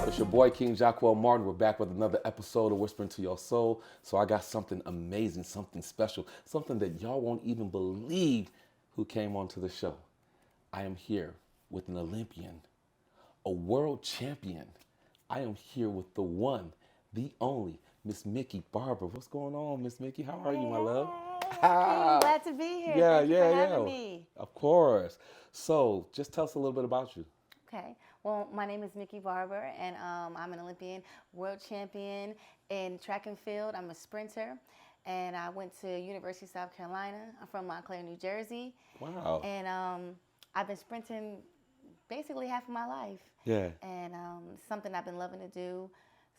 It's your boy King Jacquel Martin. We're back with another episode of Whispering to Your Soul. So I got something amazing, something special, something that y'all won't even believe who came onto the show. I am here with an Olympian, a world champion. I am here with the one, the only, Miss Miki Barber. What's going on, Miss Miki? How are you, my love? Hey, glad to be here. Thank you for having me. Of course. So just tell us a little bit about you. Okay. Well, my name is Miki Barber, and I'm an Olympian, world champion in track and field. I'm a sprinter, and I went to University of South Carolina. I'm from Montclair, New Jersey. Wow. And I've been sprinting basically half of my life. Yeah. And something I've been loving to do,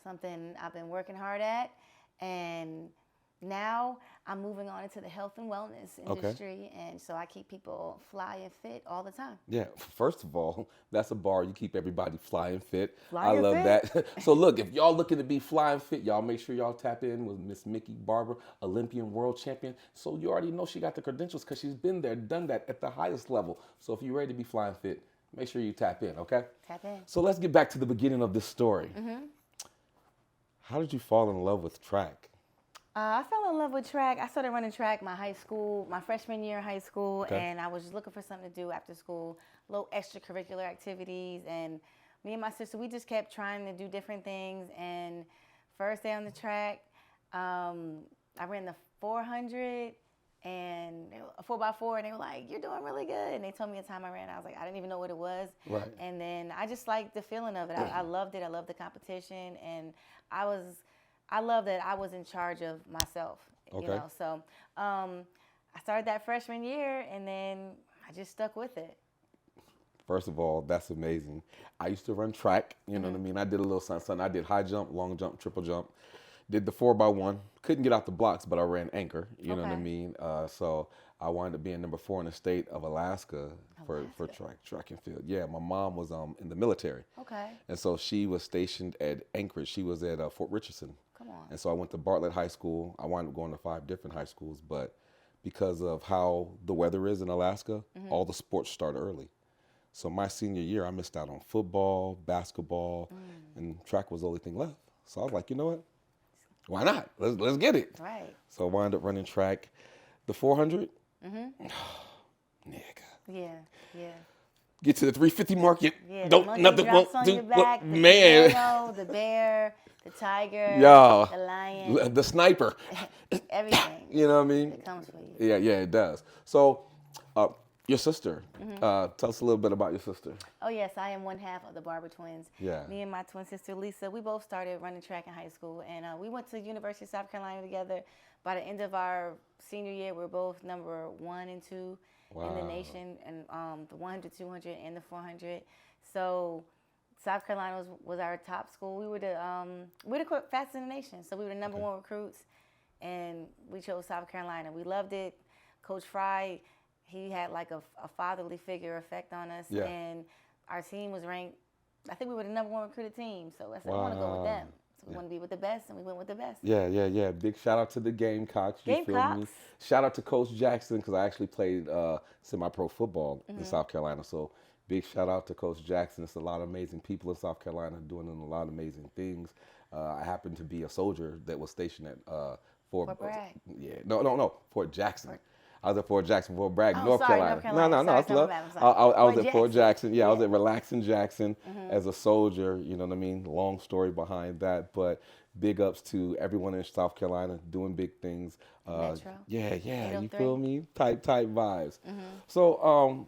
something I've been working hard at, and now I'm moving on into the health and wellness industry, and so I keep people fly and fit all the time. Yeah, first of all, that's a bar. You keep everybody fly and fit. Fly I and love fit. that. So look, if y'all looking to be fly and fit, y'all make sure y'all tap in with Miss Miki Barber, Olympian world champion. So you already know she got the credentials because she's been there, done that at the highest level. So if you're ready to be fly and fit, make sure you tap in, okay? Tap in. So let's get back to the beginning of this story. How did you fall in love with track? I fell in love with track. I started running track my freshman year in high school, and I was just looking for something to do after school, little extracurricular activities. And me and my sister, we just kept trying to do different things. And first day on the track, I ran the 400 and a 4x4, and they were like, "You're doing really good." And they told me a time I ran. I was like, I didn't even know what it was. Right. And then I just liked the feeling of it. I loved it. I loved the competition, and I love that I was in charge of myself, you know. So I started that freshman year, and then I just stuck with it. First of all, that's amazing. I used to run track, you know what I mean? I did a little something. I did high jump, long jump, triple jump. Did the 4x1. Couldn't get out the blocks, but I ran anchor, you know what I mean? So I wound up being number 4 in the state of Alaska for track and field. Yeah, my mom was in the military. Okay. And so she was stationed at Anchorage. She was at Fort Richardson. Come on. And so I went to Bartlett High School. I wound up going to 5 different high schools, but because of how the weather is in Alaska, all the sports start early. So my senior year, I missed out on football, basketball, and track was the only thing left. So I was like, you know what? Why not? Let's get it. Right. So I wound up running track. The 400, nigga. Yeah. Get to the 350 mark, you Yeah, don't the nothing drops won't on do. your back, the Man, flamingo, the bear, the tiger, yeah, the lion, the sniper. everything. You know what I mean? It comes for you. Yeah, it does. So, your sister. Tell us a little bit about your sister. Oh yes, I am one half of the Barber twins. Yeah. Me and my twin sister Lisa, we both started running track in high school, and we went to University of South Carolina together. By the end of our senior year, we were both number 1 and 2 in the nation, and the 100, 200, and the 400. So South Carolina was our top school. We were the fastest in the nation, so we were the number 1 recruits, and we chose South Carolina. We loved it. Coach Fry, he had like a fatherly figure effect on us, and our team was ranked. I think we were the number 1 recruited team, so I said, I want to go with them. So we want to be with the best, and we went with the best. Yeah. Big shout out to the Gamecocks. You feel me? Shout out to Coach Jackson, because I actually played semi-pro football in South Carolina. So big shout out to Coach Jackson. It's a lot of amazing people in South Carolina doing a lot of amazing things. I happened to be a soldier that was stationed at Fort Bragg. Fort Jackson. I was at Fort Jackson, Fort Bragg, North sorry, Carolina. North Carolina. No, it's love. I was at Fort Jackson. Yeah, I was at Relaxing Jackson as a soldier. You know what I mean? Long story behind that, but big ups to everyone in South Carolina doing big things. Metro. Yeah. You 803. feel me? Type vibes. So,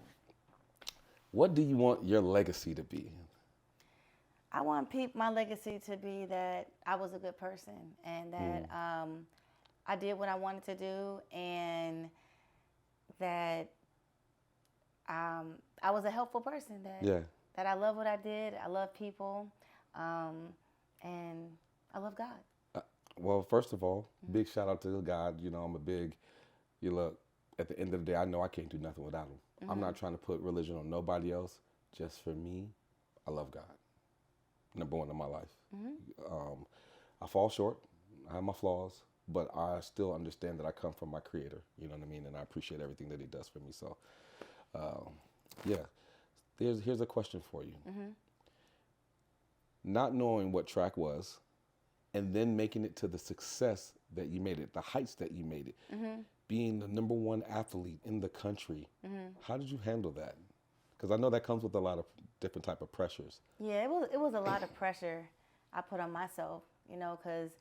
what do you want your legacy to be? I want my legacy to be that I was a good person, and that I did what I wanted to do, and that I was a helpful person, that I love what I did, I love people, and I love God. Well, first of all, big shout out to God. You know, at the end of the day, I know I can't do nothing without him. I'm not trying to put religion on nobody else. Just for me, I love God. Number 1 in my life. I fall short. I have my flaws. But I still understand that I come from my Creator, you know what I mean? And I appreciate everything that he does for me. So, here's a question for you. not knowing what track was, and then making it to the success that you made it, the heights that you made it, being the number one athlete in the country. How did you handle that? Because I know that comes with a lot of different type of pressures. Yeah, it was a lot of pressure I put on myself, you know, because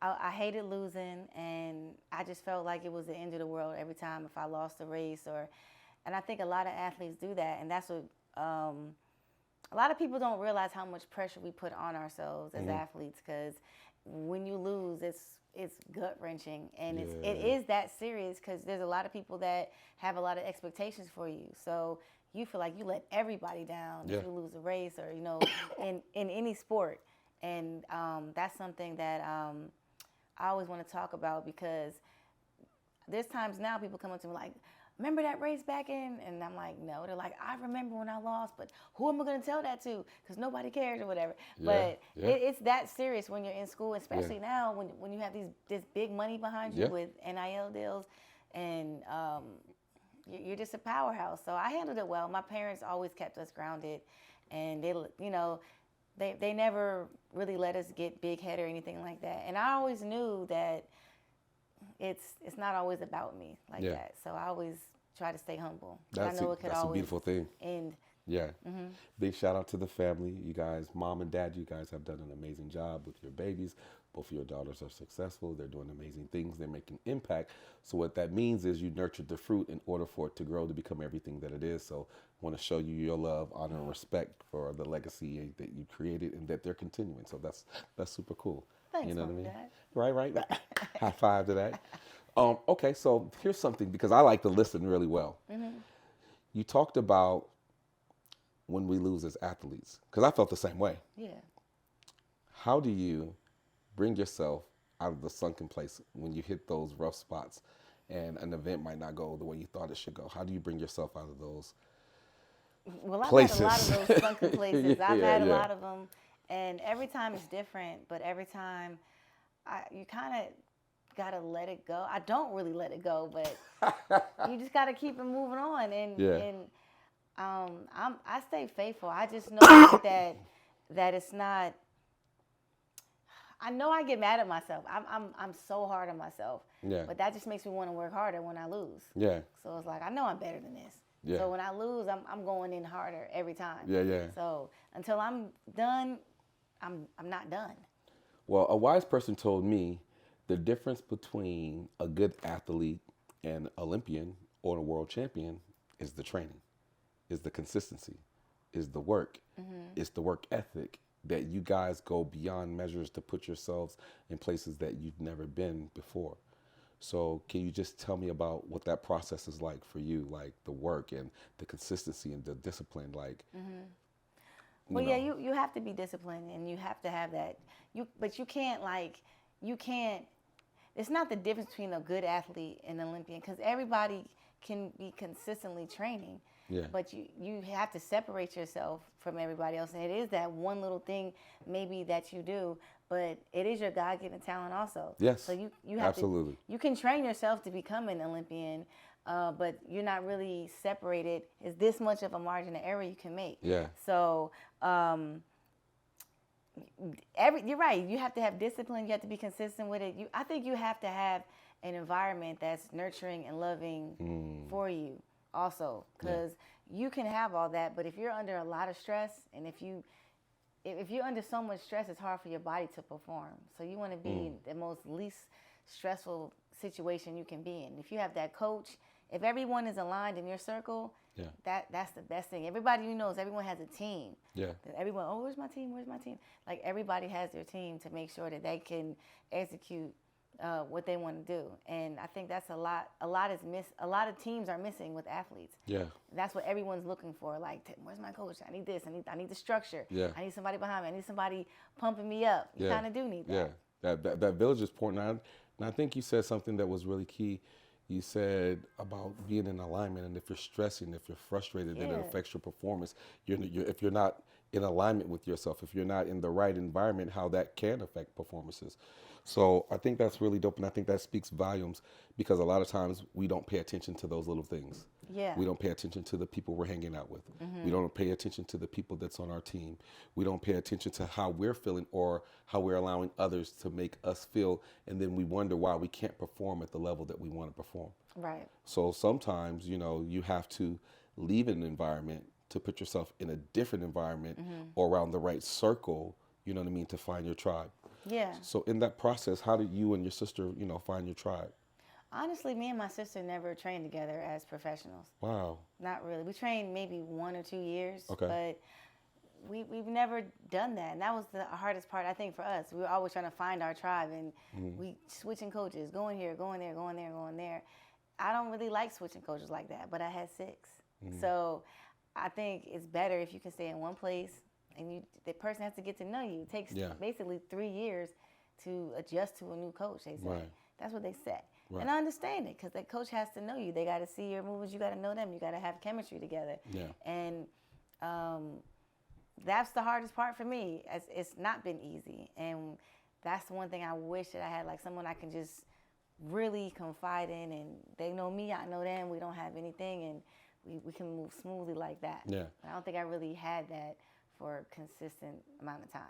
I hated losing, and I just felt like it was the end of the world every time if I lost a race. And I think a lot of athletes do that, and that's what a lot of people don't realize how much pressure we put on ourselves as athletes, because when you lose, it's gut wrenching, and it is that serious, because there's a lot of people that have a lot of expectations for you. So you feel like you let everybody down if you lose a race, or, you know, in any sport. And that's something that I always want to talk about, because there's times now people come up to me like, remember that race back in? And I'm like, no. They're like, I remember when I lost, but who am I going to tell that to? Because nobody cares or whatever. But it's that serious when you're in school, especially now when you have this big money behind you with NIL deals, and you're just a powerhouse. So I handled it well. My parents always kept us grounded, and they never really let us get big head or anything like that. And I always knew that it's not always about me like that. So I always try to stay humble. That's I know it could always a beautiful thing. End. Yeah. Big shout out to the family. You guys, mom and dad, you guys have done an amazing job with your babies. Both of your daughters are successful. They're doing amazing things. They're making impact. So what that means is you nurtured the fruit in order for it to grow to become everything that it is. So I want to show you your love, honor, and respect for the legacy that you created and that they're continuing. So that's super cool. Thanks, you know Mom what I mean? Dad. Right. High five to that. Okay, so here's something, because I like to listen really well. You talked about when we lose as athletes, because I felt the same way. Yeah. How do you bring yourself out of the sunken place when you hit those rough spots and an event might not go the way you thought it should go? How do you bring yourself out of those places? I've had a lot of those sunken places. I've had a lot of them, and every time it's different, but every time you kind of got to let it go. I don't really let it go, but you just got to keep it moving on, and I stay faithful. I just know that it's not. I know I get mad at myself. I'm so hard on myself. Yeah. But that just makes me want to work harder when I lose. Yeah. So it's like, I know I'm better than this. Yeah. So when I lose, I'm going in harder every time. Yeah. So until I'm done, I'm not done. Well, a wise person told me the difference between a good athlete and Olympian or a world champion is the training, is the consistency, is the work, is the work ethic, that you guys go beyond measures to put yourselves in places that you've never been before. So can you just tell me about what that process is like for you, like the work and the consistency and the discipline, like? Well, yeah, you have to be disciplined, and you have to have that. But you can't, it's not the difference between a good athlete and an Olympian, because everybody can be consistently training. Yeah. But you have to separate yourself from everybody else. And it is that one little thing maybe that you do, but it is your God-given talent also. Yes, so you have absolutely. You can train yourself to become an Olympian, but you're not really separated. It's this much of a margin of error you can make. Yeah. So you're right. You have to have discipline. You have to be consistent with it. I think you have to have an environment that's nurturing and loving for you also, because you can have all that, but if you're under a lot of stress, and if you're under so much stress, it's hard for your body to perform. So you want to be in the most least stressful situation you can be in. If you have that coach, if everyone is aligned in your circle, that's the best thing. Everybody knows everyone has a team. Yeah. Everyone, where's my team? Where's my team? Like, everybody has their team to make sure that they can execute what they want to do. And I think that's a lot of teams are missing with athletes. Yeah. That's what everyone's looking for. Like, where's my coach? I need this. I need the structure. Yeah. I need somebody behind me. I need somebody pumping me up. You kind of do need that. Yeah. That village is important. And I think you said something that was really key. You said about being in alignment, and if you're stressing, if you're frustrated, then it affects your performance. If you're not in alignment with yourself, if you're not in the right environment, how that can affect performances. So I think that's really dope, and I think that speaks volumes because a lot of times we don't pay attention to those little things. Yeah. We don't pay attention to the people we're hanging out with. We don't pay attention to the people that's on our team. We don't pay attention to how we're feeling or how we're allowing others to make us feel, and then we wonder why we can't perform at the level that we want to perform. Right. So sometimes, you have to leave an environment to put yourself in a different environment or around the right circle, you know what I mean, to find your tribe. Yeah. So in that process, how did you and your sister, find your tribe? Honestly, me and my sister never trained together as professionals. Wow. Not really. We trained maybe 1 or 2 years, Okay. but we've never done that. And that was the hardest part, I think, for us. We were always trying to find our tribe, and we switching coaches, going here, going there, going there, going there. I don't really like switching coaches like that, but I had 6. So I think it's better if you can stay in one place, and the person has to get to know you. It takes basically 3 years to adjust to a new coach, they say. Right. That's what they say. Right. And I understand it, because that coach has to know you. They got to see your moves. You got to know them. You got to have chemistry together. Yeah. And that's the hardest part for me. It's not been easy. And that's the one thing I wish that I had, like someone I can just really confide in, and they know me, I know them. We don't have anything, and we can move smoothly like that. Yeah. But I don't think I really had that for a consistent amount of time.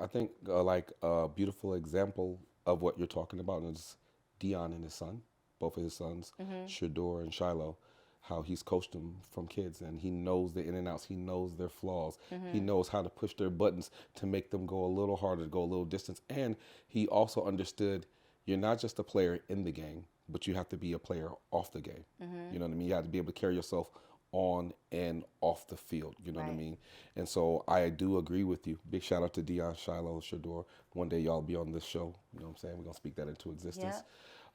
I think like a beautiful example of what you're talking about is Dion and his son, both of his sons, Shador and Shiloh, how he's coached them from kids, and he knows the in and outs. He knows their flaws. He knows how to push their buttons to make them go a little harder, to go a little distance. And he also understood you're not just a player in the game, but you have to be a player off the game. You know what I mean? You have to be able to carry yourself on and off the field. You know what I mean? And so I do agree with you. Big shout out to Dion, Shiloh, Shador. One day y'all be on this show. You know what I'm saying? We're going to speak that into existence.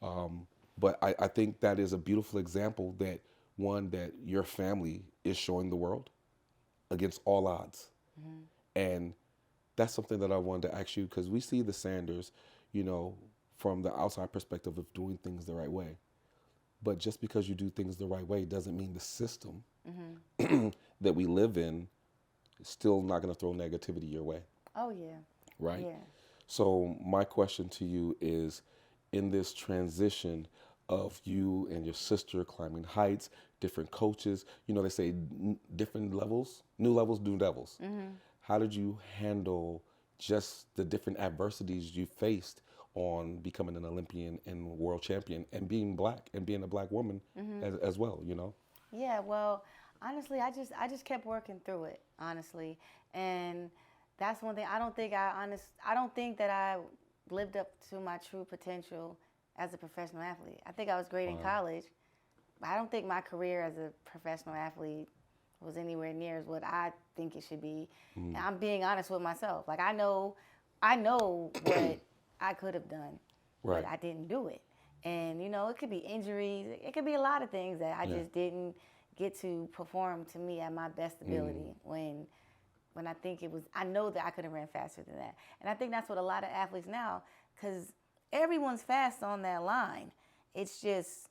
But I think that is a beautiful example that your family is showing the world against all odds. And that's something that I wanted to ask you, because we see the Sanders, from the outside perspective of doing things the right way. But just because you do things the right way doesn't mean the system that we live in is still not going to throw negativity your way. Oh, yeah. Right? Yeah. So my question to you is, in this transition of you and your sister climbing heights, different coaches, they say different levels, new levels, new devils. How did you handle just the different adversities you faced on becoming an Olympian and world champion, and being black and being a black woman as well, Yeah, well, honestly, I just kept working through it, honestly. And that's one thing. I don't think that I lived up to my true potential as a professional athlete. I think I was great in college, but I don't think my career as a professional athlete was anywhere near as what I think it should be. And I'm being honest with myself. Like, I know what I could have done, but I didn't do it. And, it could be injuries. It could be a lot of things that I just didn't get to perform to me at my best ability when I think I know that I could have ran faster than that. And I think that's what a lot of athletes now, because everyone's fast on that line. It's just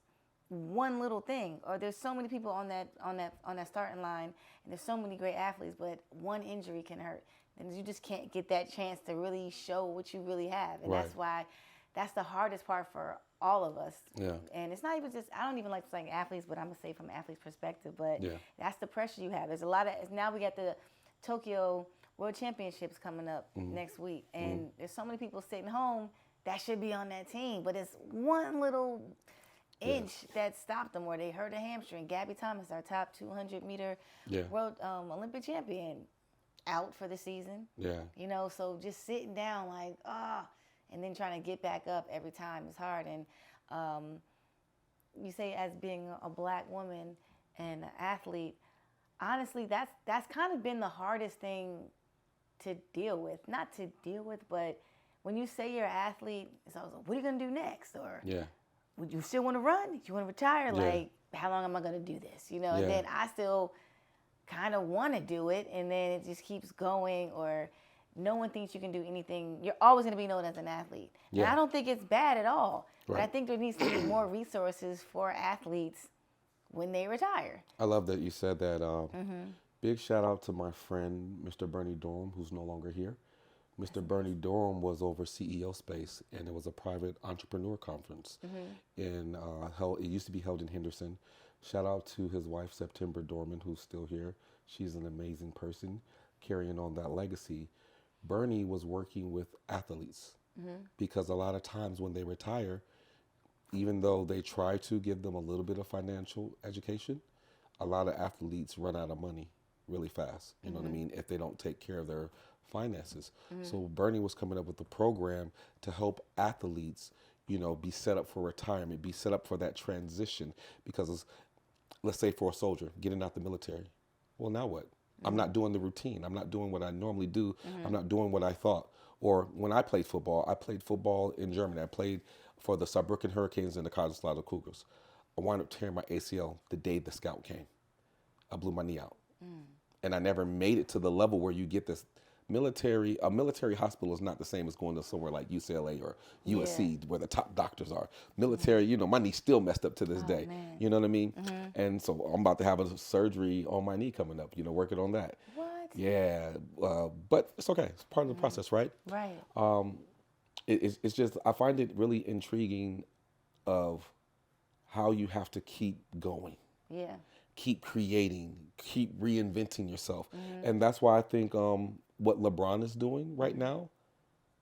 one little thing. Or there's so many people on that starting line, and there's so many great athletes, but one injury can hurt. And you just can't get that chance to really show what you really have. And that's why that's the hardest part for all of us. Yeah. And it's not even just, I don't even like saying athletes, but I'm going to say from an athlete's perspective. But that's the pressure you have. There's a lot of, now we got the Tokyo World Championships coming up next week. And there's so many people sitting home that should be on that team. But it's one little inch that stopped them, or they hurt a hamstring. Gabby Thomas, our top 200-meter world Olympic champion, out for the season. Yeah. So just sitting down like, and then trying to get back up every time is hard. And you say, as being a black woman and an athlete, honestly, that's kind of been the hardest thing to deal with. Not to deal with, but when you say you're an athlete, it's always like, what are you going to do next? Or would you still want to run? Do you want to retire? Like, how long am I going to do this? And then I still kind of want to do it, and then it just keeps going, or no one thinks you can do anything. You're always going to be known as an athlete. And I don't think it's bad at all. But I think there needs to be more resources for athletes when they retire. I love that you said that Big shout out to my friend, Mr. Bernie Dorham, who's no longer here. Mr. Bernie Dorham was over CEO Space, and it was a private entrepreneur conference. In it used to be held in Henderson. Shout out to his wife, September Dorman, who's still here. She's an amazing person, carrying on that legacy. Bernie was working with athletes because a lot of times when they retire, even though they try to give them a little bit of financial education, a lot of athletes run out of money really fast. You know what I mean? If they don't take care of their finances. So Bernie was coming up with a program to help athletes, be set up for retirement, be set up for that transition. Because let's say for a soldier getting out the military, well, now what? I'm not doing the routine. I'm not doing what I normally do. I'm not doing what I thought. Or when I played football in Germany. I played for the Saarbrücken Hurricanes and the Kaiserslautern Cougars. I wound up tearing my ACL the day the scout came. I blew my knee out. And I never made it to the level where you get this a military hospital is not the same as going to somewhere like UCLA or USC where the top doctors are. Military, my knee's still messed up to this day. Man. You know what I mean? And so I'm about to have a surgery on my knee coming up, working on that. What? Yeah, but it's okay. It's part of the process, right? Right. It's just, I find it really intriguing of how you have to keep going. Yeah. Keep creating, keep reinventing yourself. And that's why I think what LeBron is doing right now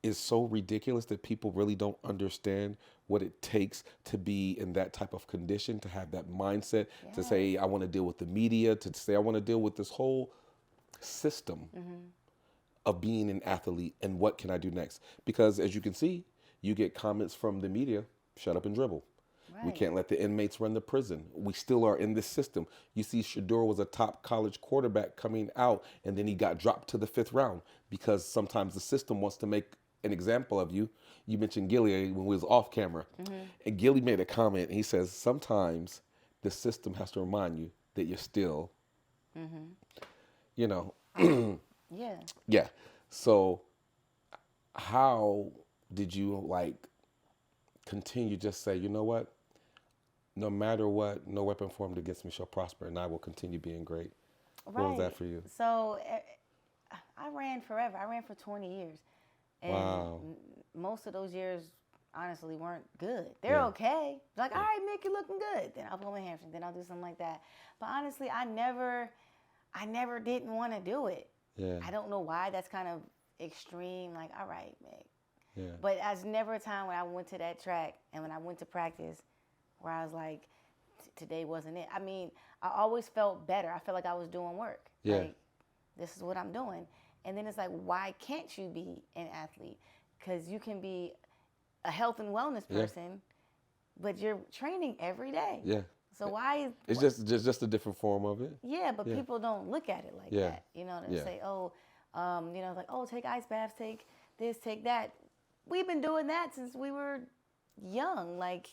is so ridiculous that people really don't understand what it takes to be in that type of condition, to have that mindset, to say, I want to deal with the media, to say, I want to deal with this whole system of being an athlete and what can I do next? Because as you can see, you get comments from the media, shut up and dribble. Right. We can't let the inmates run the prison. We still are in this system. You see, Shador was a top college quarterback coming out, and then he got dropped to the 5th round because sometimes the system wants to make an example of you. You mentioned Gilly when we was off camera. And Gilly made a comment, and he says, sometimes the system has to remind you that you're still, Yeah. Yeah. So how did you continue just say, you know what? No matter what, no weapon formed against me shall prosper, and I will continue being great. Right. What was that for you? So I ran forever. I ran for 20 years. And Wow. most of those years, honestly, weren't good. They're okay. Like, all right, Miki, looking good. Then I'll pull my hamstring. Then I'll do something like that. But honestly, I never didn't want to do it. Yeah. I don't know why. That's kind of extreme. Like, all right, Mick. Yeah. But there's never a time when I went to that track and when I went to practice where I was like, today wasn't it. I mean, I always felt better. I felt like I was doing work. Yeah. Like, this is what I'm doing. And then it's like, why can't you be an athlete? Because you can be a health and wellness person, but you're training every day. Yeah. So why is it's just a different form of it? Yeah, but people don't look at it like that. They say, like, oh, take ice baths, take this, take that. We've been doing that since we were young, like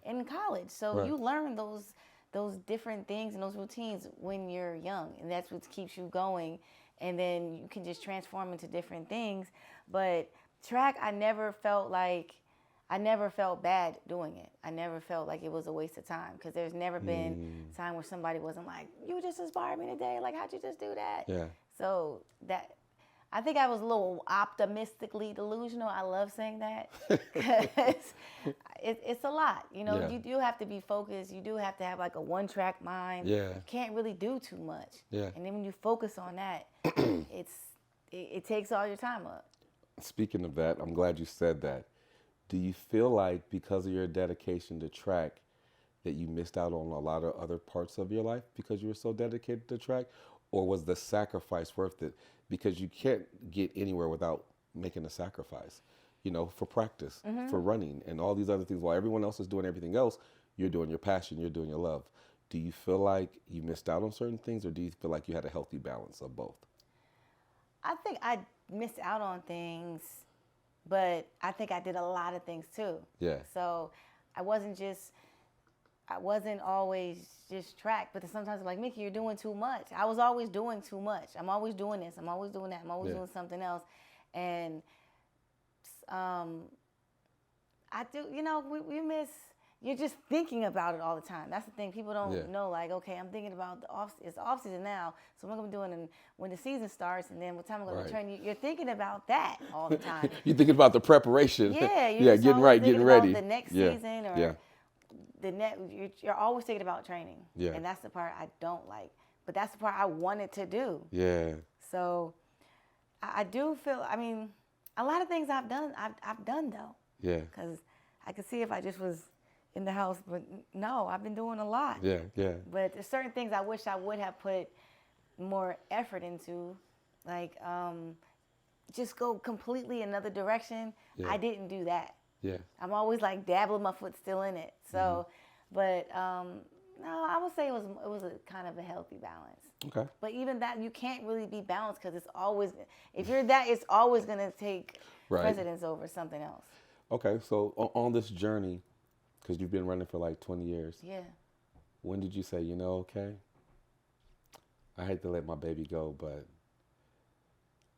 in college. So you learn those different things and those routines when you're young, and that's what keeps you going. And then you can just transform into different things. But track, I never felt bad doing it. I never felt like it was a waste of time, because there's never been a time where somebody wasn't like, you just inspired me today. Like, how'd you just do that? Yeah. So I think I was a little optimistically delusional. I love saying that, because it's a lot. You do have to be focused. You do have to have like a one-track mind. Yeah. You can't really do too much. Yeah. And then when you focus on that, it takes all your time up. Speaking of that, I'm glad you said that. Do you feel like because of your dedication to track that you missed out on a lot of other parts of your life because you were so dedicated to track? Or was the sacrifice worth it? Because you can't get anywhere without making a sacrifice, for practice, for running, and all these other things. While everyone else is doing everything else, you're doing your passion, you're doing your love. Do you feel like you missed out on certain things, or do you feel like you had a healthy balance of both? I think I missed out on things, but I think I did a lot of things too. Yeah. So I wasn't always just track, but sometimes I'm like, Miki, you're doing too much. I was always doing too much. I'm always doing this. I'm always doing that. I'm always doing something else. And I do, we miss, you're just thinking about it all the time. That's the thing. People don't know, like, okay, I'm thinking about it's off season now, so what I'm doing and when the season starts and then what time I'm going to return. You're thinking about that all the time. You're thinking about the preparation. Yeah, yeah, getting right, getting ready. The next season or you're always thinking about training. Yeah. And that's the part I don't like. But that's the part I wanted to do. Yeah. So I do feel, I mean, a lot of things I've done though. Yeah. Because I could see if I just was in the house, but no, I've been doing a lot. Yeah, yeah. But there's certain things I wish I would have put more effort into, like just go completely another direction. Yeah. I didn't do that. Yeah. I'm always like dabbling my foot still in it. So, but no, I would say it was a kind of a healthy balance. Okay. But even that, you can't really be balanced because it's always, if you're that, it's always going to take precedence over something else. Okay, so on this journey, because you've been running for like 20 years. Yeah. When did you say, okay, I hate to let my baby go, but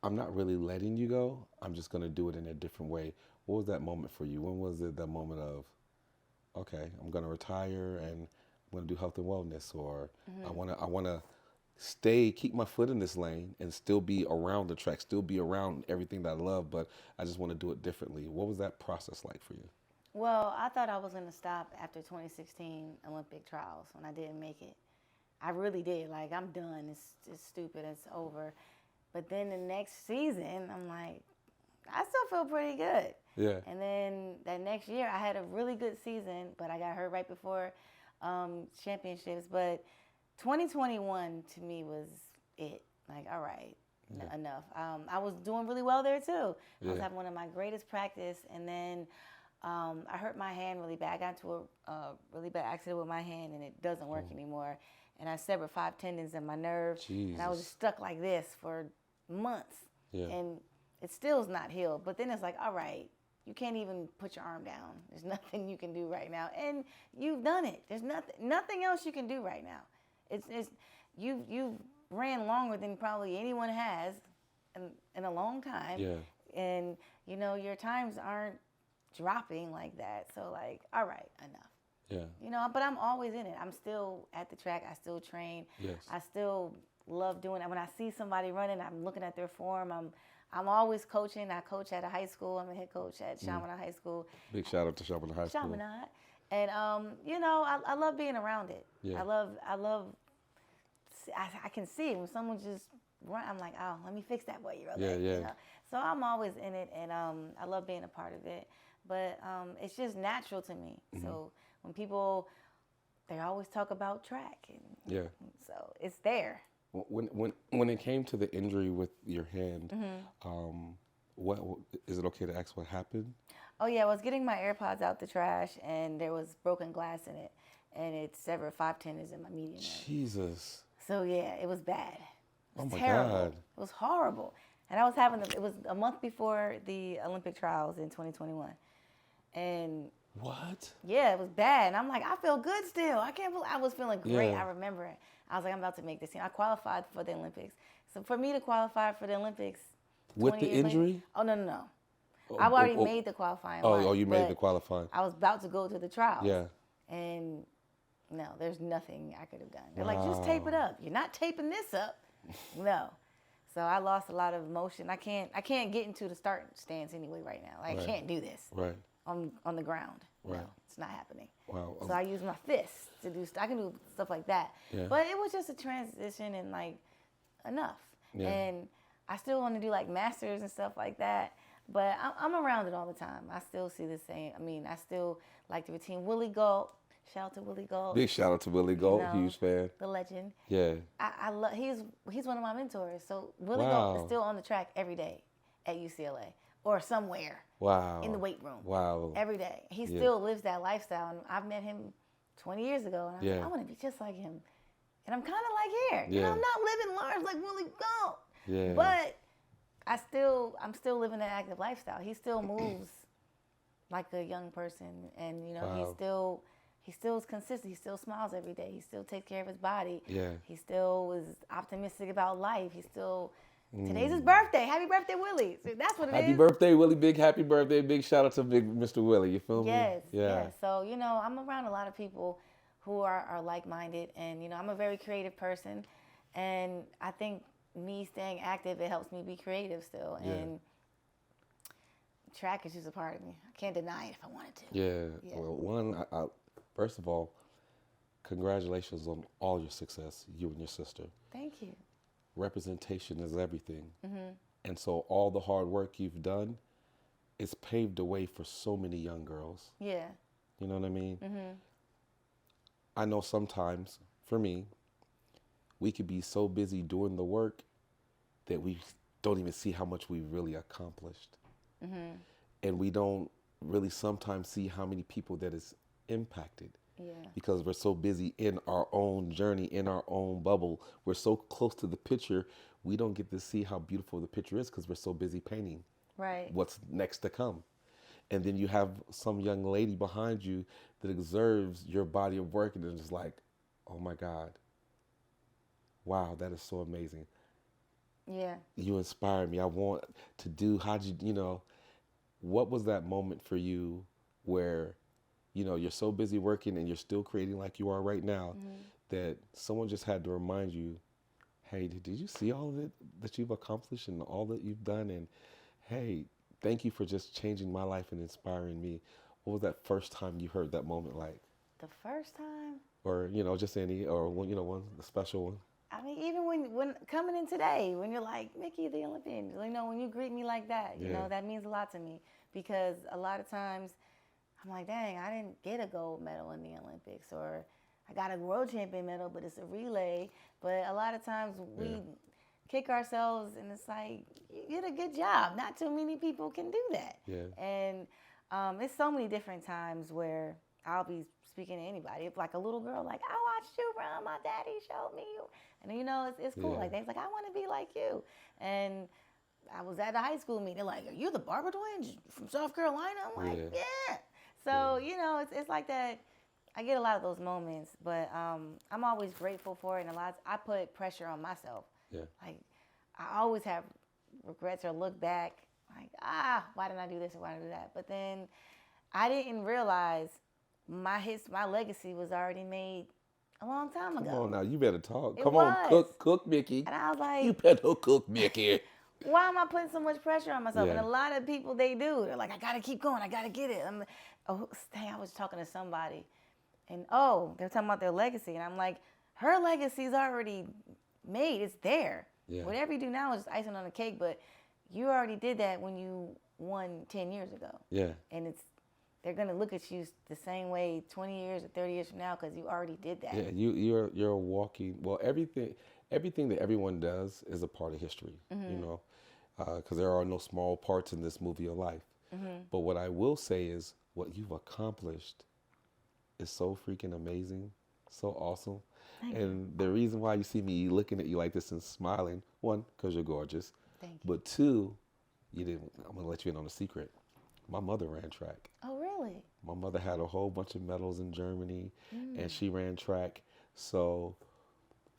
I'm not really letting you go. I'm just going to do it in a different way. What was that moment for you? When was it that moment of, okay, I'm going to retire and I'm going to do health and wellness, or I want to keep my foot in this lane and still be around the track, still be around everything that I love, but I just want to do it differently. What was that process like for you? Well, I thought I was going to stop after 2016 Olympic trials when I didn't make it. I really did. Like, I'm done. It's stupid. It's over. But then the next season, I'm like, I still feel pretty good. Yeah. And then that next year, I had a really good season, but I got hurt right before championships. But 2021 to me was it. Like, all right, enough. I was doing really well there too. I was having one of my greatest practice, and then I hurt my hand really bad. I got into a really bad accident with my hand, and it doesn't work anymore. And I severed 5 tendons in my nerve, and I was just stuck like this for months. Yeah. And it still is not healed. But then it's like, all right, you can't even put your arm down. There's nothing you can do right now, and you've done it. There's nothing else you can do right now. You've ran longer than probably anyone has in a long time. Yeah. And your times aren't dropping like that. So like, all right, enough. Yeah. But I'm always in it. I'm still at the track. I still train. Yes. I still love doing it. When I see somebody running, I'm looking at their form. I'm always coaching. I coach at a high school. I'm a head coach at Chaminade High School. Big shout out to Chaminade High School. Chaminade. And I love being around it. Yeah. I love I can see it when someone just run. I'm like, oh, let me fix that boy. Yeah. So I'm always in it, and I love being a part of it. But it's just natural to me. Mm-hmm. So when people, they always talk about track, and so it's there. When it came to the injury with your hand, what is it okay to ask what happened? Oh yeah, I was getting my AirPods out the trash, and there was broken glass in it, and it severed 5 tendons in my median nerve. Jesus. So yeah, it was bad. It was terrible. God. It was horrible. And I was it was a month before the Olympic trials in 2021. And what? Yeah, it was bad. And I'm like, I feel good still. I can't believe I was feeling great. Yeah. I remember it. I was like, I'm about to make this team. I qualified for the Olympics. So for me to qualify for the Olympics with the injury? Later, no. I've already made the qualifying. You made the qualifying. I was about to go to the trials. Yeah. And no, there's nothing I could have done. They're like, just tape it up. You're not taping this up. No. So I lost a lot of motion. I can't get into the start stance anyway right now. I can't do this. Right. On the ground. Right. No, it's not happening. Wow. So I use my fists to do. I can do stuff like that. Yeah. But it was just a transition and like enough. Yeah. And I still want to do like masters and stuff like that. But I'm around it all the time. I still see the same. I mean, I still like the routine. Willie Galt. Shout out to Willie Galt. Big shout out to Willie Galt. Huge fan. The legend. Yeah. I love. He's one of my mentors. So Willie Galt is still on the track every day at UCLA or somewhere. Wow. In the weight room. Wow. Every day. He still lives that lifestyle. And I've met him 20 years ago. And I was like, I want to be just like him. And I'm kind of like here. Yeah. I'm not living large like Willie Galt. Yeah. But I'm still living that active lifestyle. He still moves like a young person. And, he still is consistent. He still smiles every day. He still takes care of his body. Yeah. He still is optimistic about life. He still Today's his birthday. Happy birthday, Willie. So that's what it Happy is. birthday, Willie. Big happy birthday. Big shout out to big Mr. Willie. You feel me? Yes, Yeah. yes. So, I'm around a lot of people who are like-minded, and, I'm a very creative person, and I think me staying active, it helps me be creative still, and track is just a part of me. I can't deny it if I wanted to. Yeah. Well, I first of all, congratulations on all your success, you and your sister. Thank you. Representation is everything. And so all the hard work you've done, it's paved the way for so many young girls. Yeah. You know what I mean? I know sometimes, for me, we could be so busy doing the work that we don't even see how much we really accomplished. And we don't really sometimes see how many people that is impacted. Yeah. Because we're so busy in our own journey, in our own bubble. We're so close to the picture, we don't get to see how beautiful the picture is because we're so busy painting what's next to come. And then you have some young lady behind you that observes your body of work and is just like, oh my God, wow, that is so amazing. Yeah. You inspire me. I want to do, what was that moment for you where, you're so busy working and you're still creating like you are right now that someone just had to remind you, hey, did you see all of it that you've accomplished and all that you've done? And hey, thank you for just changing my life and inspiring me. What was that first time you heard that moment like? The first time? Or, just any, or one, a special one? I mean, even when coming in today, when you're like, Miki, the Olympian, when you greet me like that, that means a lot to me. Because a lot of times, I'm like, dang, I didn't get a gold medal in the Olympics, or I got a world champion medal, but it's a relay. But a lot of times we kick ourselves, and it's like, you did a good job. Not too many people can do that. Yeah. And it's so many different times where I'll be speaking to anybody. It's like a little girl, like, I watched you run. My daddy showed me you. And, it's cool. Like, they're like, I want to be like you. And I was at a high school meeting. They're like, are you the Barber twins from South Carolina? I'm like, yeah. So, it's like that. I get a lot of those moments, but I'm always grateful for it. And I put pressure on myself. Yeah. Like, I always have regrets or look back, like, why didn't I do this or why did I do that? But then I didn't realize my legacy was already made a long time ago. Come on now, you better talk. It Come was. on, cook, Miki. And I was like, you better cook, Miki. Why am I putting so much pressure on myself? Yeah. And a lot of people, they do. They're like, I got to keep going. I got to get it. I was talking to somebody, and they're talking about their legacy. And I'm like, her legacy's already made. It's there. Yeah. Whatever you do now is just icing on the cake, but you already did that when you won 10 years ago. Yeah. And they're going to look at you the same way 20 years or 30 years from now because you already did that. Yeah, you're walking. Well, everything that everyone does is a part of history, because there are no small parts in this movie of life. But what I will say is what you've accomplished is so freaking amazing, so awesome. Thank and the reason why you see me looking at you like this and smiling, one, because you're gorgeous. Thank you. But two, I'm going to let you in on a secret. My mother ran track. Oh, really? My mother had a whole bunch of medals in Germany, and she ran track. So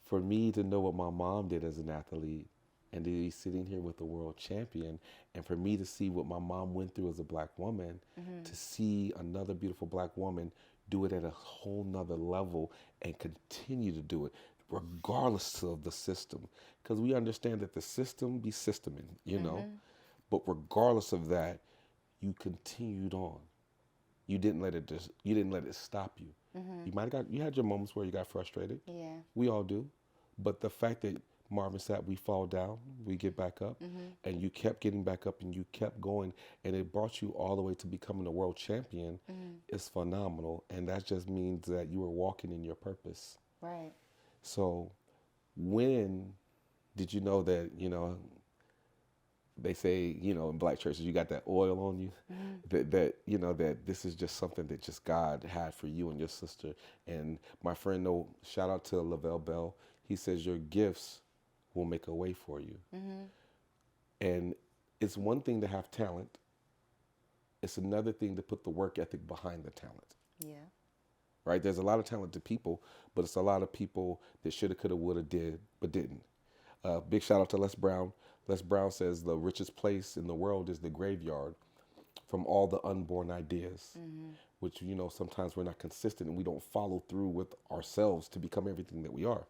for me to know what my mom did as an athlete and to be sitting here with a world champion, and for me to see what my mom went through as a black woman, to see another beautiful black woman do it at a whole nother level and continue to do it regardless of the system. Because we understand that the system be systeming, but regardless of that, you continued on. You didn't let it stop you. You had your moments where you got frustrated. Yeah. We all do. But the fact that Marvin said we fall down, we get back up, and you kept getting back up and you kept going, and it brought you all the way to becoming a world champion is phenomenal. And that just means that you were walking in your purpose. Right. So when did you know that, they say, in black churches, you got that oil on you, that this is just something that just God had for you and your sister. And my friend, shout out to Lavelle Bell. He says your gifts will make a way for you. And it's one thing to have talent. It's another thing to put the work ethic behind the talent. Yeah. Right? There's a lot of talented people, but it's a lot of people that shoulda, coulda, woulda, did, but didn't. Big shout out to Les Brown. Les Brown says the richest place in the world is the graveyard from all the unborn ideas, which, sometimes we're not consistent and we don't follow through with ourselves to become everything that we are.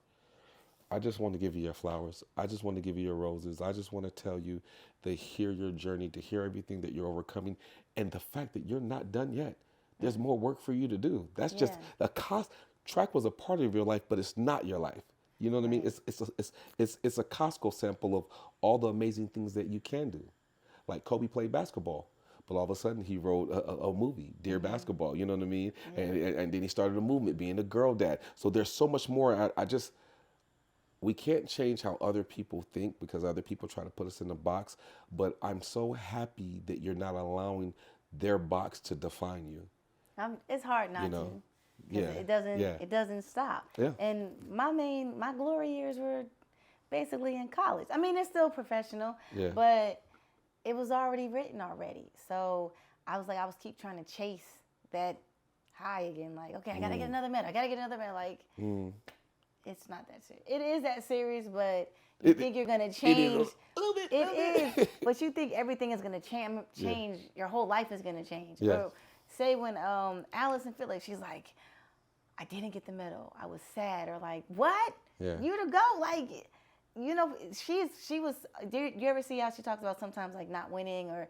I just want to give you your flowers. I just want to give you your roses. I just want to tell you to hear your journey, to hear everything that you're overcoming, and the fact that you're not done yet. There's more work for you to do. That's just a cost. Track was a part of your life, but it's not your life. You know what I mean? It's a Costco sample of all the amazing things that you can do. Like Kobe played basketball, but all of a sudden he wrote a movie, Dear Basketball. You know what I mean? Yeah. And then he started a movement, being a girl dad. So there's so much more. We can't change how other people think because other people try to put us in a box. But I'm so happy that you're not allowing their box to define you. It's hard not to. Yeah. It doesn't stop. Yeah. And my glory years were basically in college. I mean, it's still professional, but it was already written already. So I was keep trying to chase that high again. Like, okay, I gotta get another medal. Like, it's not that serious. It is that serious, but you think you're gonna change. It is a little bit. It is, but you think everything is gonna change. Your whole life is gonna change. Yes. Or say when Allison Phillips, she's like, I didn't get the medal. I was sad. Or like, what? Yeah. You to go. Like, she was, do you ever see how she talks about sometimes like not winning or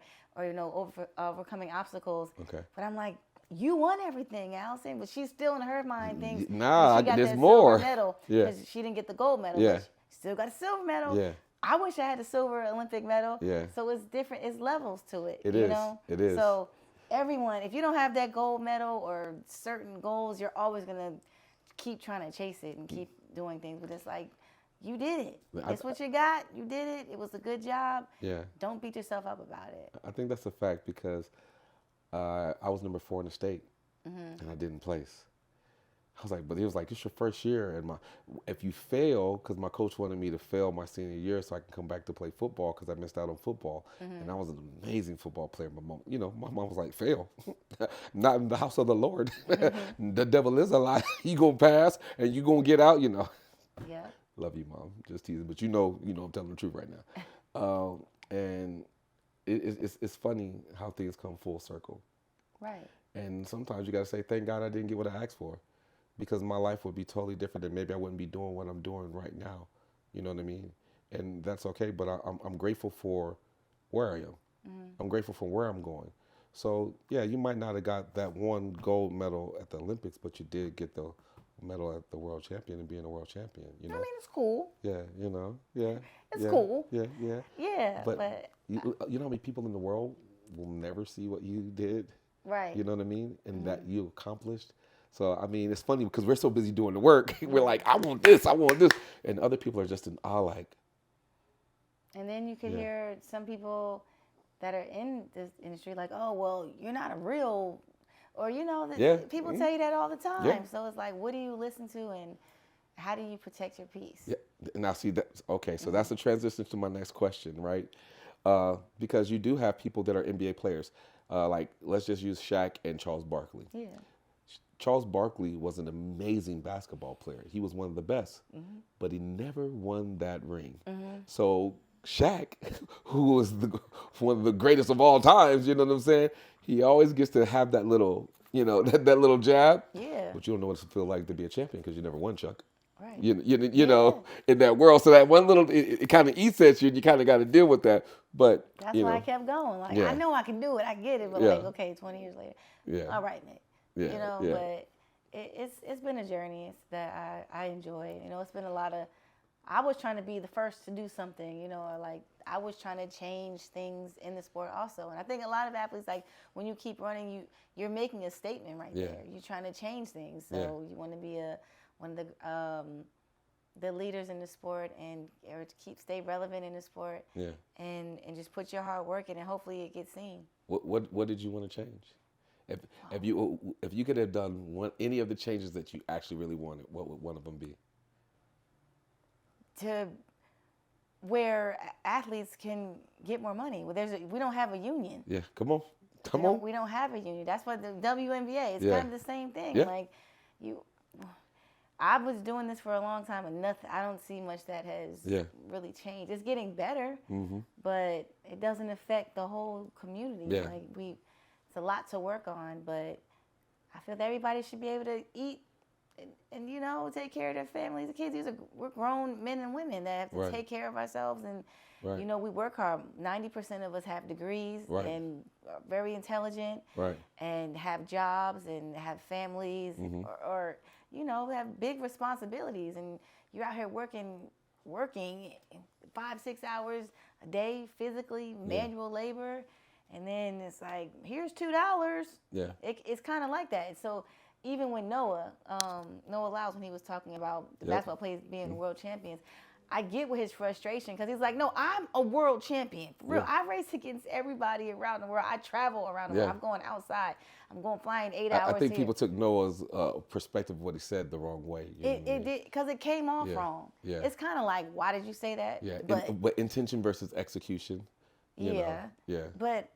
overcoming obstacles? Okay. But I'm like, you won everything, Allison. But she's still in her mind thinks, nah, she got there's that more. silver medal because she didn't get the gold medal. Yeah. But she still got a silver medal. Yeah. I wish I had a silver Olympic medal. Yeah. So it's different. It's levels to it. It you is. know? It is. So everyone, if you don't have that gold medal or certain goals, you're always going to keep trying to chase it and keep doing things. But it's like, you did it. It's what you got. You did it. It was a good job. Yeah. Don't beat yourself up about it. I think that's a fact because I was number 4 in the state and I didn't place. I was like, but he was like, it's your first year. And if you fail, because my coach wanted me to fail my senior year so I can come back to play football because I missed out on football. And I was an amazing football player. My mom was like, fail. Not in the house of the Lord. The devil is a lie. You going to pass and you going to get out, Yeah. Love you, Mom. Just teasing. But I'm telling the truth right now. And it's funny how things come full circle. Right. And sometimes you got to say, thank God I didn't get what I asked for. Because my life would be totally different and maybe I wouldn't be doing what I'm doing right now. You know what I mean? And that's okay, but I'm grateful for where I am. I'm grateful for where I'm going. So, yeah, you might not have got that one gold medal at the Olympics, but you did get the medal at the world champion and being a world champion. I mean, it's cool. Yeah, It's cool. Yeah. Yeah, but you know how many people in the world will never see what you did? Right. You know what I mean? And that you accomplished. So, I mean, it's funny because we're so busy doing the work. We're like, I want this. And other people are just in awe like. And then you could hear some people that are in this industry like, oh, well, you're not a real, or, people tell you that all the time. Yeah. So it's like, what do you listen to and how do you protect your peace? Yeah. Now, see, okay, so that's a transition to my next question, right? Because you do have people that are NBA players. Like, let's just use Shaq and Charles Barkley. Yeah. Charles Barkley was an amazing basketball player. He was one of the best, but he never won that ring. So Shaq, who was one of the greatest of all times, you know what I'm saying? He always gets to have that little, that little jab. Yeah. But you don't know what it feels like to be a champion because you never won, Chuck. Right. You know, in that world. So that one little, it kind of eats at you and you kind of got to deal with that. But that's why I kept going. Like, I know I can do it. I get it. But okay, 20 years later. All right, Nick. Yeah, But it's been a journey that I enjoy. It's been a lot of, I was trying to be the first to do something, or like I was trying to change things in the sport also. And I think a lot of athletes, like when you keep running, you're making a statement right there. You're trying to change things. So you want to be one of the leaders in the sport or to stay relevant in the sport. Yeah. And just put your hard work in and hopefully it gets seen. What did you want to change? If you could have done any of the changes that you actually really wanted, what would one of them be? To where athletes can get more money. We don't have a union. Yeah, come on. We don't have a union. That's what the WNBA is kind of the same thing. Yeah. Like I was doing this for a long time and nothing. I don't see much that has really changed. It's getting better, but it doesn't affect the whole community. Yeah. Like it's a lot to work on, but I feel that everybody should be able to eat and you know, take care of their families, the kids. We're grown men and women that have to take care of ourselves, and you know, we work hard. 90% of us have degrees and are very intelligent, and have jobs and have families, or you know, have big responsibilities, and you're out here working 5-6 hours a day, physically, manual labor, and then it's like, here's $2. Yeah, it's kind of like that. So even when Noah Lyles, when he was talking about the basketball players being world champions, I get with his frustration, because he's like, no, I'm a world champion. For real, I race against everybody around the world. I travel around the world. I'm going outside. I'm going flying 8 hours. I think people took Noah's perspective of what he said the wrong way. It did, because it came off wrong. Yeah. It's kind of like, why did you say that? Yeah, but intention versus execution. You know. Yeah. But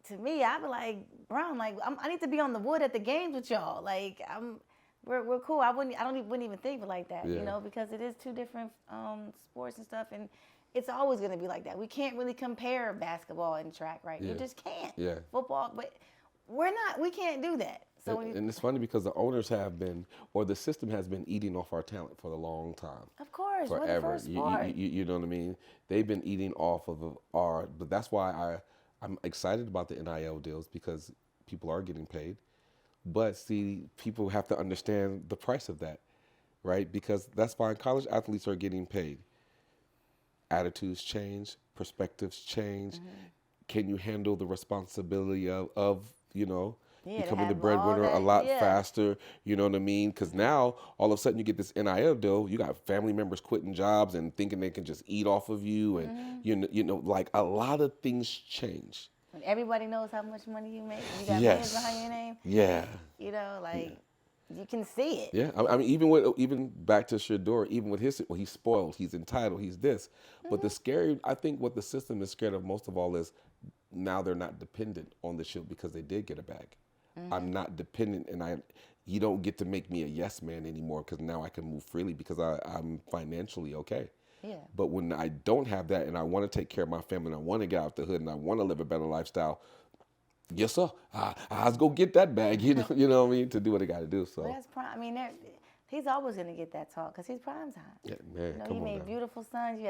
to me, I'd be like, Brown, like I need to be on the wood at the games with y'all. Like we're cool. wouldn't even think of it like that, you know, because it is two different sports and stuff, and it's always going to be like that. We can't really compare basketball and track, right? You just can't. Yeah. Football, but we can't do that. So and it's funny because the owners have been, or the system has been eating off our talent for a long time. Of course, forever. We're the first sport. You know what I mean? They've been eating off of our, but that's why I'm excited about the NIL deals, because people are getting paid. But see, people have to understand the price of that, right? Because that's fine. College athletes are getting paid. Attitudes change, perspectives change. Can you handle the responsibility of you know, becoming the breadwinner a lot faster? You know what I mean? Because now, all of a sudden, you get this NIL deal. You got family members quitting jobs and thinking they can just eat off of you. And, you know, like a lot of things change. When everybody knows how much money you make, you got millions behind your name. Yeah. You know, like you can see it. Yeah, I mean, even back to Shador, even with his, well, he's spoiled, he's entitled, he's this. But I think what the system is scared of most of all is now they're not dependent on the Shield because they did get a bag. I'm not dependent, and you don't get to make me a yes man anymore, because now I can move freely because I'm financially okay. Yeah. But when I don't have that, and I want to take care of my family, and I want to get out the hood, and I want to live a better lifestyle, yes sir, I'll go get that bag. You know what I mean, to do what I got to do. So. But that's prime. I mean, he's always gonna get that talk because he's prime time. Yeah, man. You know, come he on made now. beautiful sons.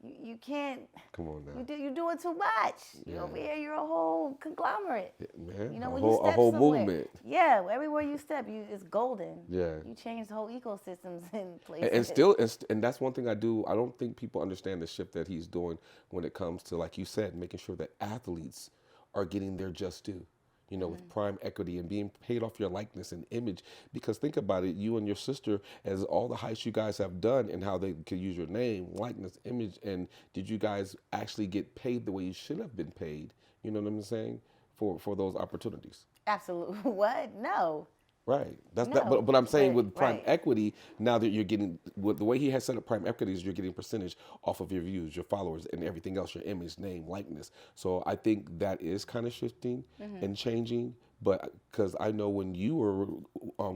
You can't. Come on now. You're doing too much. Yeah. Over here, you're a whole conglomerate. Yeah, man. You know, a when whole, you step a whole somewhere, movement. Yeah, everywhere you step, it's golden. Yeah. You change the whole ecosystems in places. And that's one thing I do. I don't think people understand the shift that he's doing when it comes to, like you said, making sure that athletes are getting their just due. You know, with prime equity and being paid off your likeness and image. Because think about it, you and your sister, as all the heights you guys have done and how they could use your name, likeness, image, and did you guys actually get paid the way you should have been paid? You know what I'm saying? For those opportunities. Absolutely. What? No. Right. No, but I'm saying with prime right. equity, now that you're getting, with the way he has set up prime equity is you're getting percentage off of your views, your followers, and everything else, your image, name, likeness. So I think that is kind of shifting and changing. But because I know when you were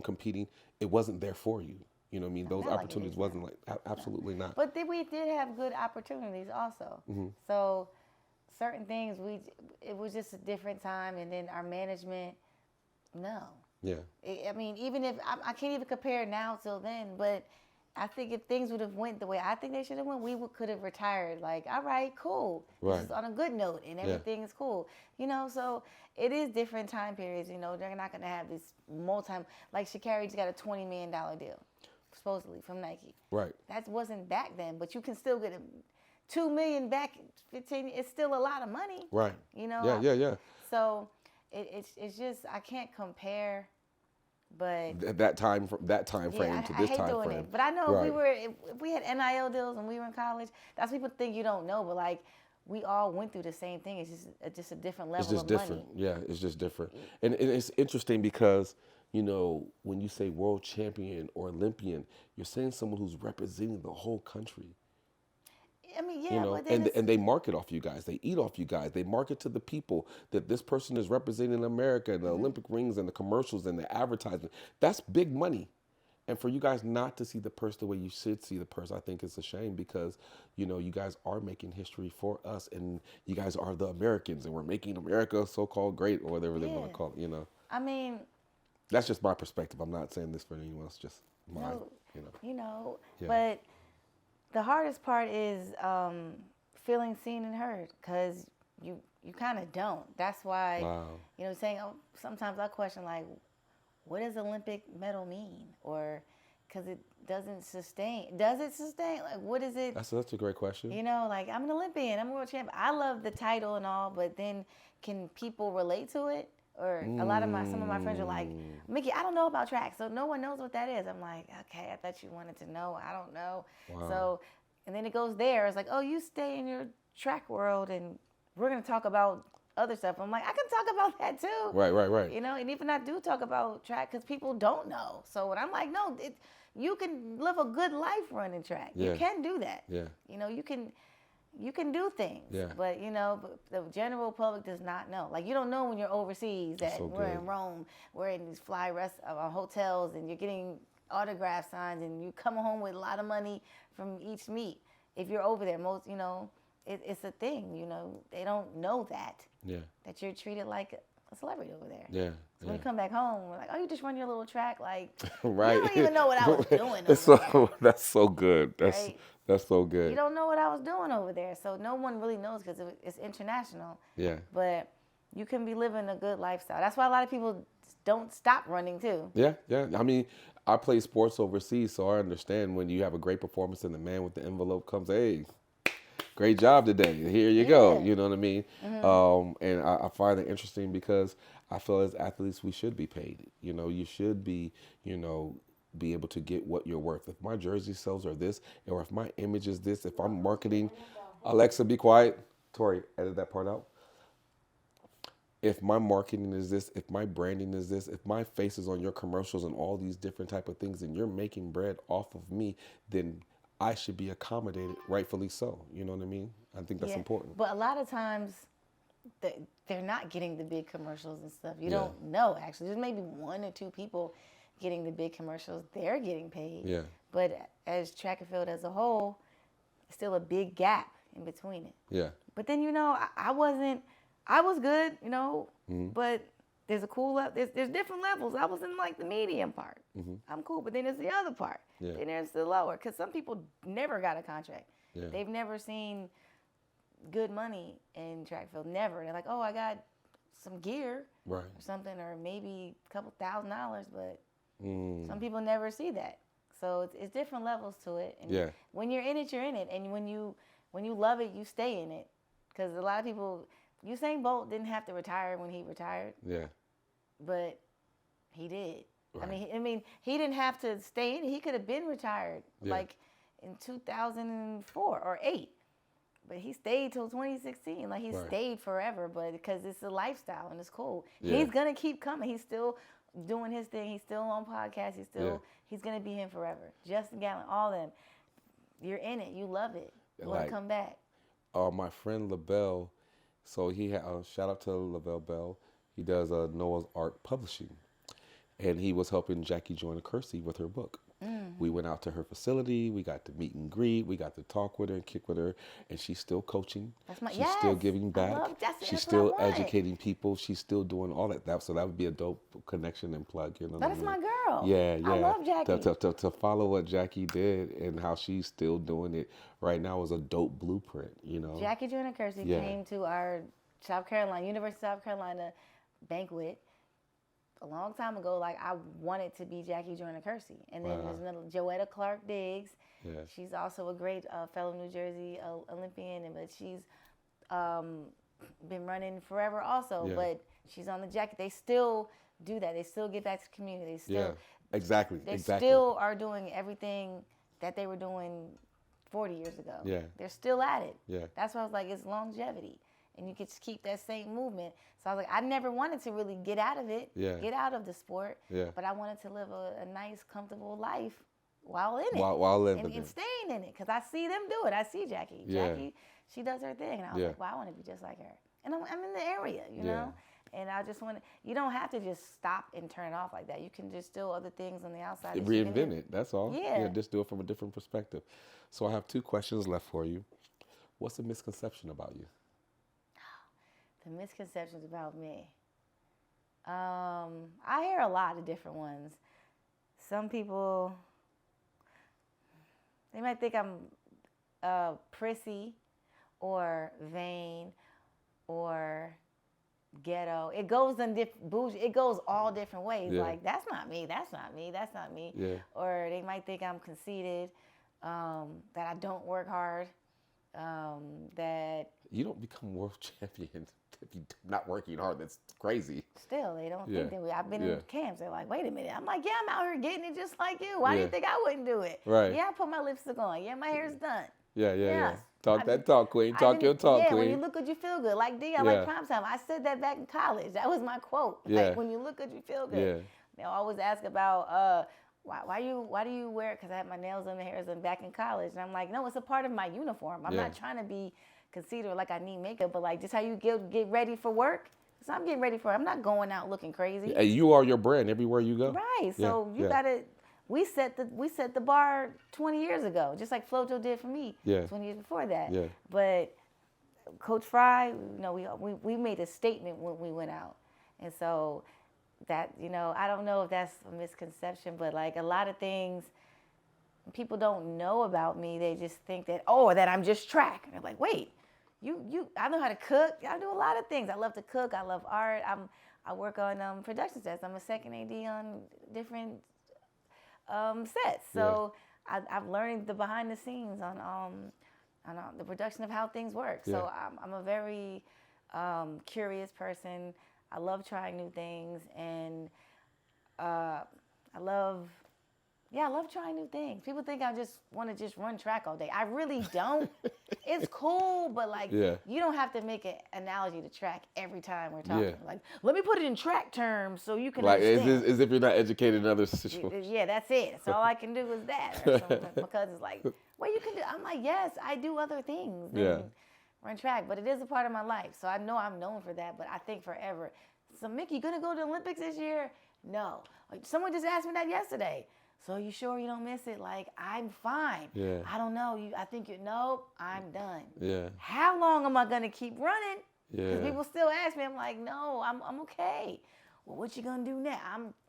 competing, it wasn't there for you. You know what I mean? Those opportunities wasn't like, absolutely not. But then we did have good opportunities also. So certain things, it was just a different time. And then our management, no. Yeah. I mean, even if I can't even compare now till then, but I think if things would have went the way I think they should have went, we could have retired. Like, all right, cool. Right. This is on a good note, and everything is cool. You know, so it is different time periods. You know, they're not going to have this like Sha'Carri just got a $20 million deal, supposedly from Nike. Right. That wasn't back then, but you can still get $2 million back. 15. It's still a lot of money. Right. You know. Yeah. So it's just I can't compare. But that time frame to this time frame. I hate doing it. But I know if we had NIL deals when we were in college, that's what people think you don't know. But like we all went through the same thing. It's just a different level It's just of different. money. Yeah, it's just different. And it's interesting because, you know, when you say world champion or Olympian, you're saying someone who's representing the whole country. I mean, yeah, You know, but then and they market off you guys. They eat off you guys. They market to the people that this person is representing America, and the Olympic rings and the commercials and the advertisement. That's big money. And for you guys not to see the purse the way you should see the purse, I think it's a shame because, you know, you guys are making history for us and you guys are the Americans and we're making America so-called great or whatever they want to call it, you know. I mean, that's just my perspective. I'm not saying this for anyone else, just mine, you know. But the hardest part is feeling seen and heard because you kind of don't. That's why, you know, saying, oh, sometimes I question, like, what does Olympic medal mean? Or because it doesn't sustain. Does it sustain? Like, what is it? That's a great question. You know, like, I'm an Olympian. I'm a world champion. I love the title and all, but then can people relate to it? Or some of my friends are like, Miki, I don't know about track, so no one knows what that is. I'm like, okay, I thought you wanted to know. I don't know. Wow. So, and then it goes there. It's like, oh, you stay in your track world, and we're going to talk about other stuff. I'm like, I can talk about that too. Right. You know, and even I do talk about track because people don't know. So when I'm like, no, you can live a good life running track. You can do that. Yeah. You know, you can do things. Yeah. But, you know, the general public does not know. Like, you don't know when you're overseas that we're in Rome, we're in these hotels, and you're getting autograph signs, and you come home with a lot of money from each meet. If you're over there, most, you know, it's a thing, you know. They don't know that. Yeah. That you're treated like a celebrity over there. Yeah. So when you come back home, we're like, oh, you just run your little track, like, right. You don't even know what I was doing over there. That's so good. That's so good. You don't know what I was doing over there. So no one really knows because it's international. Yeah. But you can be living a good lifestyle. That's why a lot of people don't stop running too. Yeah. I mean, I play sports overseas, so I understand when you have a great performance and the man with the envelope comes, hey, great job today. Here you go. You know what I mean? Mm-hmm. And I find it interesting because I feel as athletes we should be paid. You know, you should be, you know, be able to get what you're worth. If my jersey sales are this, or if my image is this, if I'm marketing, Alexa, be quiet. Tori, edit that part out. If my marketing is this, if my branding is this, if my face is on your commercials and all these different type of things, and you're making bread off of me, then I should be accommodated, rightfully so. You know what I mean? I think that's important. But a lot of times, they're not getting the big commercials and stuff. You don't know, actually. There's maybe one or two people getting the big commercials. They're getting paid. Yeah. But as track and field as a whole, still a big gap in between it. Yeah. But then, you know, I was good, you know, but there's a cool level. There's different levels. I was in like the medium part. Mm-hmm. I'm cool, but then there's the other part. Yeah. Then there's the lower, because some people never got a contract. Yeah. They've never seen good money in track field. Never. They're like, oh, I got some gear or something, or maybe a couple $1,000, but some people never see that. So it's different levels to it. And when you're in it, you're in it. And when you love it, you stay in it. Because a lot of people, Usain Bolt didn't have to retire when he retired. Yeah. But he did. Right. I mean, he didn't have to stay in it. He could have been retired like in 2004 or 8. But he stayed till 2016. Like, he stayed forever, but because it's a lifestyle and it's cool. Yeah. He's going to keep coming. He's still doing his thing. He's still on podcasts. He's going to be him forever. Justin Gatlin, all of them. You're in it. You love it. You want to come back. My friend LaBelle, so he had shout out to LaBelle Bell. He does Noah's Ark Publishing, and he was helping Jackie Joyner Kersey with her book. Mm-hmm. We went out to her facility. We got to meet and greet. We got to talk with her and kick with her, and she's still coaching. She's still giving back. She's still educating people. She's still doing all that. So that would be a dope connection and plug. You know, that's my girl. Yeah. I love Jackie. To follow what Jackie did and how she's still doing it right now is a dope blueprint. You know, Jackie Joyner Kersey came to our University of South Carolina banquet a long time ago. Like, I wanted to be Jackie Joyner Kersey. And then there's another Joetta Clark Diggs. Yeah. She's also a great fellow New Jersey Olympian, but she's been running forever also. Yeah. But she's on the Jackie. They still do that. They still get back to the community. They still, exactly. They still are doing everything that they were doing 40 years ago. Yeah. They're still at it. Yeah. That's why I was like, it's longevity. And you can just keep that same movement. So I was like, I never wanted to really get out of it, get out of the sport, but I wanted to live a nice, comfortable life while in it. While living and staying in it. Because I see them do it. I see Jackie. Yeah. Jackie, she does her thing. And I was like, wow, I want to be just like her. And I'm in the area, you know? And I just want to, you don't have to just stop and turn it off like that. You can just do other things on the outside. That you can Reinvent do. it. That's all. Yeah. Just do it from a different perspective. So I have 2 questions left for you. What's a misconception about you? The misconceptions about me. I hear a lot of different ones. Some people, they might think I'm prissy or vain or ghetto. It goes in bougie. It goes all different ways. Yeah. Like, that's not me. That's not me. That's not me. Yeah. Or they might think I'm conceited, that I don't work hard, that You don't become world champion if you're not working hard. That's crazy. still they don't Yeah. think that I've been Yeah. in camps. They're like, wait a minute. I'm like, yeah, I'm out here getting it just like you. Why do you Yeah. think I wouldn't do it? Right. Yeah, I put my lipstick on. Yeah, my hair's done. Yeah. Yes. Talk I that didn't- talk, queen. I Talk your didn't- talk, yeah, queen. when you look good, you feel good. Like D, I Yeah. like prime time. I said that back in college. That was my quote. Yeah. Like, when you look good, you feel good. Yeah. They'll always ask about why do you wear it? Because I had my nails and the hairs done back in college. And I'm like, no, it's a part of my uniform. I'm Yeah. not trying to be conceited or like I need makeup, but like just how you get ready for work. So I'm getting ready for it. I'm not going out looking crazy. Hey, you are your brand everywhere you go. Right. Yeah, So you yeah. gotta. We set the bar 20 years ago, just like Flojo did for me. Yeah. 20 years before that. Yeah. But Coach Fry, we made a statement when we went out, and so that I don't know if that's a misconception, but like a lot of things people don't know about me. They just think that that I'm just track. And they're like, wait, I know how to cook. I do a lot of things. I love to cook. I love art. I work on production sets. I'm a second AD on different sets. So I've learned the behind the scenes on the production of how things work. So I'm a very curious person. I love trying new things, and I love trying new things. People think I just want to just run track all day. I really don't. It's cool, but like you don't have to make an analogy to track every time we're talking. Yeah. Like, let me put it in track terms so you can Like understand. as if you're not educated in other situations. Yeah, that's it. So all I can do is that. Or something. Because it's like, well, you can do. I'm like, yes, I do other things than run track, but it is a part of my life. So I know I'm known for that, but I think forever. So Miki, you gonna go to the Olympics this year? No. Someone just asked me that yesterday. So you sure you don't miss it? Like, I'm fine. Yeah. I don't know. I think nope, I'm done. Yeah. How long am I gonna keep running? Yeah. Because people still ask me. I'm like, no, I'm okay. Well, what you gonna do now?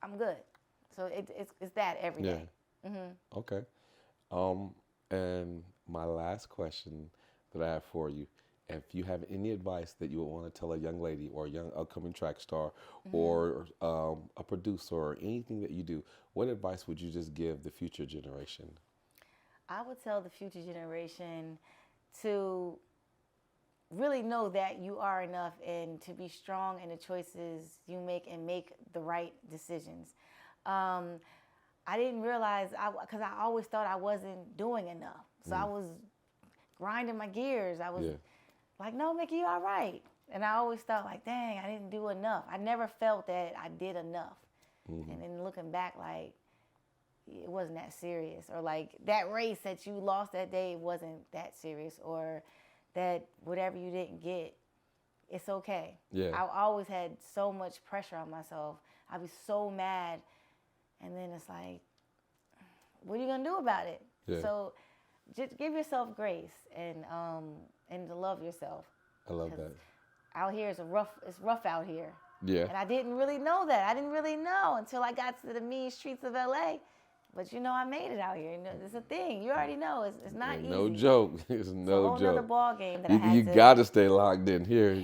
I'm good. So it's that every day. Mm-hmm. Okay. And my last question that I have for you, if you have any advice that you would want to tell a young lady or a young upcoming track star or a producer or anything that you do, what advice would you just give the future generation? I would tell the future generation to really know that you are enough and to be strong in the choices you make and make the right decisions. I didn't realize, because I always thought I wasn't doing enough. So I was grinding my gears. I was like, no, Miki, you all right. And I always thought like, dang, I didn't do enough. I never felt that I did enough. And then looking back, like, it wasn't that serious. Or like that race that you lost that day wasn't that serious. Or that whatever you didn't get, it's okay. Yeah. I always had so much pressure on myself. I'd be so mad. And then it's like, what are you gonna do about it? Yeah. So just give yourself grace and to love yourself. I love that. Out here it's rough out here. Yeah. And I didn't really know that. I didn't really know until I got to the mean streets of LA. But I made it out here. It's a thing. You already know. It's not easy. No joke. It's no It's a whole joke. nother ball game that I You had gotta stay locked in here.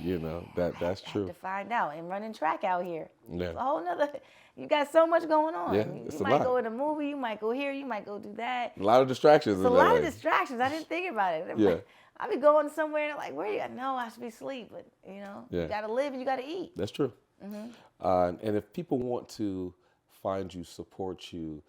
That's I true. had to find out. And running track out here. Yeah. It's a whole nother. You got so much going on. Yeah, you it's a might lot. go in a movie. You might go here. You might go do that. A lot of distractions. It's a lot of distractions. I didn't think about it. Yeah. I be going somewhere and like, where you at? No, I should be asleep. But Yeah. you got to live and you got to eat. That's true. And if people want to find you, support you,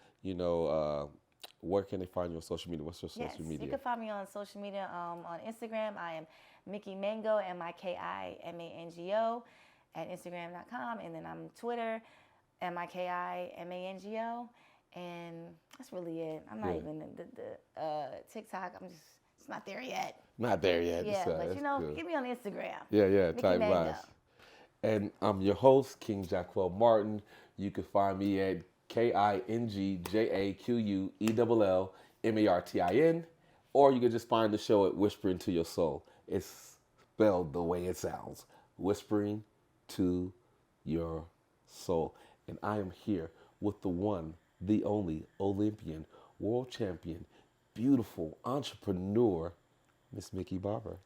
where can they find you on social media? What's your social media? You can find me on social media. On Instagram, I am Miki Mango, MIKIMANGO, at Instagram.com. And then I'm Twitter, MIKIMANGO. And that's really it. I'm not even the TikTok. It's not there yet. Not there yet. Yeah, that's but good. get me on Instagram. Yeah, Miki type Mango. vibes. And I'm your host, King Jacquel Martin. You can find me at KingJaquellMartin, or you can just find the show at Whispering to Your Soul. It's spelled the way it sounds, Whispering to Your Soul. And I am here with the one, the only Olympian, world champion, beautiful entrepreneur, Miss Miki Barber.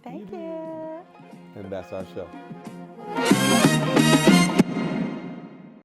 Thank you. And that's our show.